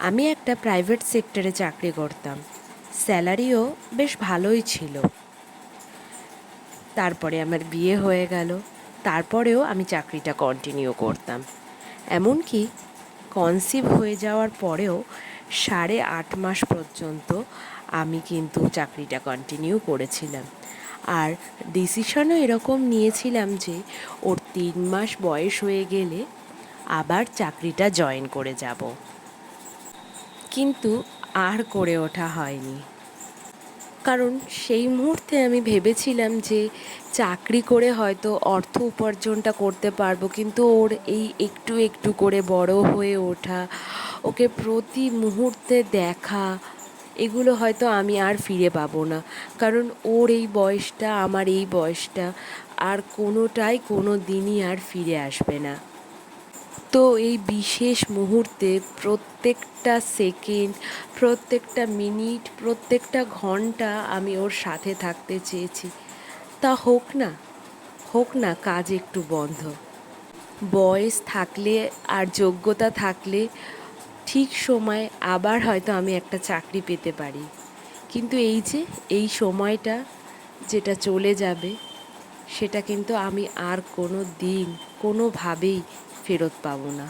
আমি একটা প্রাইভেট সেক্টরে চাকরি করতাম, স্যালারিও বেশ ভালোই ছিল। তারপরে আমার বিয়ে হয়ে গেল, তারপরেও আমি চাকরিটা কন্টিনিউ করতাম। এমনকি কনসিভ হয়ে যাওয়ার পরেও 8.5 মাস পর্যন্ত আমি কিন্তু চাকরিটা কন্টিনিউ করেছিলাম। আর ডিসিশনও এরকম নিয়েছিলাম যে ওর 3 মাস বয়স হয়ে গেলে আবার চাকরিটা জয়েন করে যাব, কিন্তু আর করে ওঠা হয়নি। কারণ সেই মুহূর্তে আমি ভেবেছিলাম যে চাকরি করে হয়তো অর্থ উপার্জনটা করতে পারবো, কিন্তু ওর এই একটু একটু করে বড় হয়ে ওঠা, ওকে প্রতি মুহূর্তে দেখা, এগুলো হয়তো আমি আর ফিরে পাবো না। কারণ ওর এই বয়সটা, আমার এই বয়সটা আর কোনোটাই কোনো দিনই আর ফিরে আসবে না। তো এই বিশেষ মুহূর্তে প্রত্যেকটা সেকেন্ড, প্রত্যেকটা মিনিট, প্রত্যেকটা ঘন্টা আমি ওর সাথে থাকতে চেয়েছি। তা হোক না কাজ একটু বন্ধ। বয়স থাকলে আর যোগ্যতা থাকলে ঠিক সময় আবার হয়তো আমি একটা চাকরি পেতে পারি। কিন্তু এই সময়টা যেটা চলে যাবে, সেটা কিন্তু আমি আর কোনো দিন কোনোভাবেই ফেরত পাবো না।